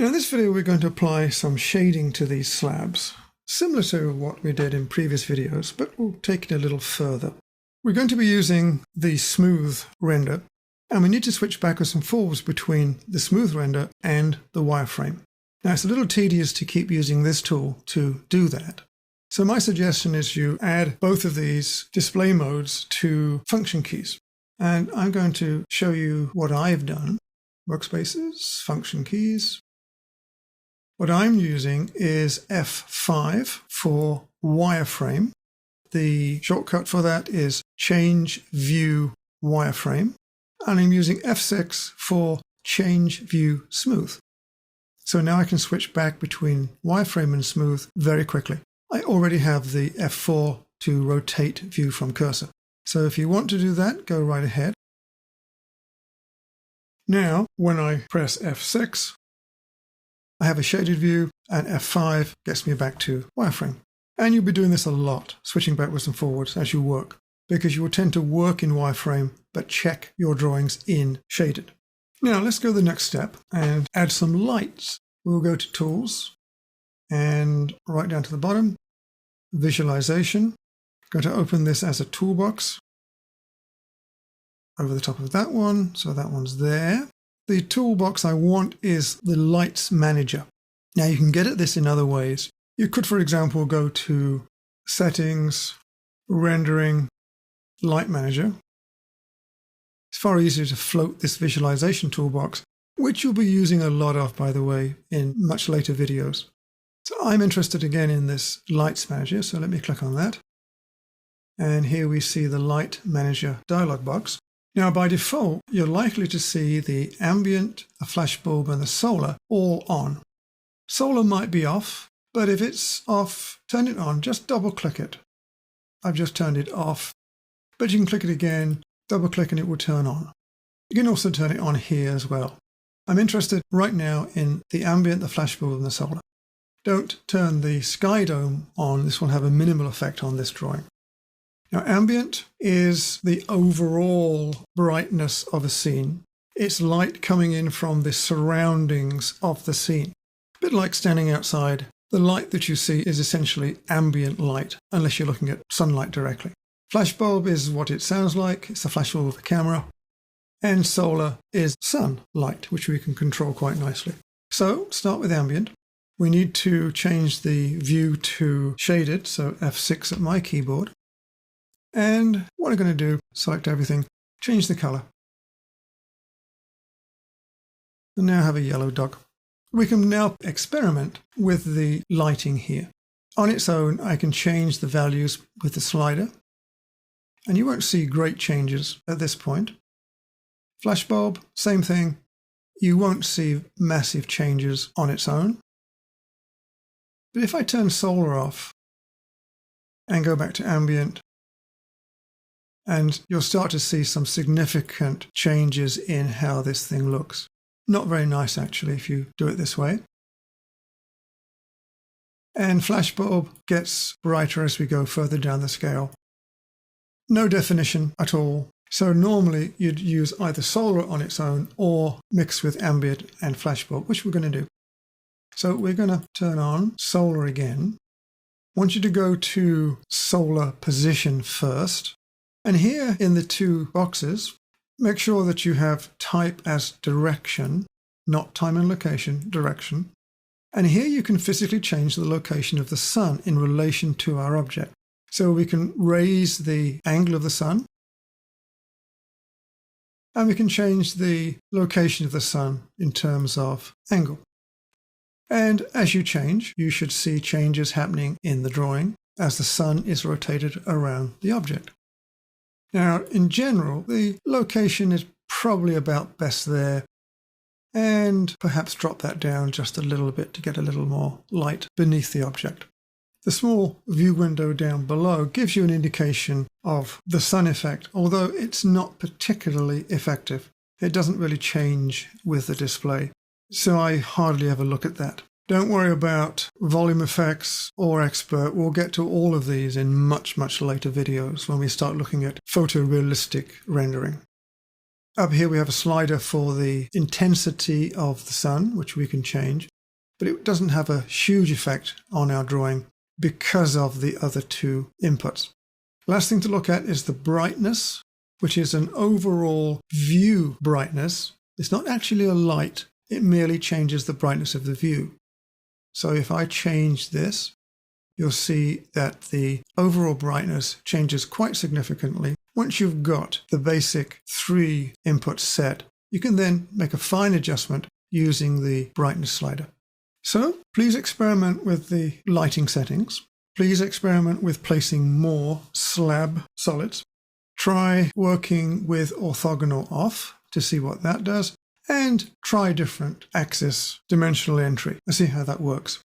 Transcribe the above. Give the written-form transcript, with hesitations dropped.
Now in this video we're going to apply some shading to these slabs, similar to what we did in previous videos, but we'll take it a little further. We're going to be using the smooth render, and we need to switch backwards and forwards between the smooth render and the wireframe. Now it's a little tedious to keep using this tool to do that. So my suggestion is you add both of these display modes to function keys. And I'm going to show you what I've done. Workspaces, function keys. What I'm using is F5 for wireframe. The shortcut for that is change view wireframe. And I'm using F6 for change view smooth. So now I can switch back between wireframe and smooth very quickly. I already have the F4 to rotate view from cursor. So if you want to do that, go right ahead. Now, when I press F6, I have a shaded view, and F5 gets me back to wireframe. And you'll be doing this a lot, switching backwards and forwards as you work, because you will tend to work in wireframe, but check your drawings in shaded. Now let's go to the next step and add some lights. We'll go to Tools, and right down to the bottom, Visualization. I'm going to open this as a toolbox over the top of that one, so that one's there. The toolbox I want is the Lights Manager. Now you can get at this in other ways. You could, for example, go to Settings, Rendering, Light Manager. It's far easier to float this visualization toolbox, which you'll be using a lot of, by the way, in much later videos. So I'm interested again in this Lights Manager, so let me click on that. And here we see the Light Manager dialog box. Now by default, you're likely to see the ambient, the flash bulb and the solar all on. Solar might be off, but if it's off, turn it on, just double click it. I've just turned it off, but you can click it again, double click and it will turn on. You can also turn it on here as well. I'm interested right now in the ambient, the flash bulb and the solar. Don't turn the sky dome on, this will have a minimal effect on this drawing. Now ambient is the overall brightness of a scene. It's light coming in from the surroundings of the scene. A bit like standing outside, the light that you see is essentially ambient light, unless you're looking at sunlight directly. Flash bulb is what it sounds like, it's the flash bulb of the camera. And solar is sunlight, which we can control quite nicely. So start with ambient. We need to change the view to shaded, so F6 at my keyboard. And what I'm going to do, select everything, change the color. And now have a yellow dog. We can now experiment with the lighting here. On its own, I can change the values with the slider. And you won't see great changes at this point. Flash bulb, same thing. You won't see massive changes on its own. But if I turn solar off and go back to ambient, and you'll start to see some significant changes in how this thing looks. Not very nice actually if you do it this way. And flash bulb gets brighter as we go further down the scale. No definition at all. So normally you'd use either solar on its own or mix with ambient and flash bulb, which we're going to do. So we're going to turn on solar again. I want you to go to solar position first. And here in the two boxes, make sure that you have type as direction, not time and location, direction. And here you can physically change the location of the sun in relation to our object. So we can raise the angle of the sun. And we can change the location of the sun in terms of angle. And as you change, you should see changes happening in the drawing as the sun is rotated around the object. Now, in general, the location is probably about best there, and perhaps drop that down just a little bit to get a little more light beneath the object. The small view window down below gives you an indication of the sun effect, although it's not particularly effective. It doesn't really change with the display, so I hardly ever look at that. Don't worry about volume effects or expert. We'll get to all of these in much, much later videos when we start looking at photorealistic rendering. Up here we have a slider for the intensity of the sun, which we can change, but it doesn't have a huge effect on our drawing because of the other two inputs. Last thing to look at is the brightness, which is an overall view brightness. It's not actually a light, it merely changes the brightness of the view. So if I change this, you'll see that the overall brightness changes quite significantly. Once you've got the basic 3 inputs set, you can then make a fine adjustment using the brightness slider. So please experiment with the lighting settings. Please experiment with placing more slab solids. Try working with orthogonal off to see what that does, and try different axis dimensional entry and see how that works.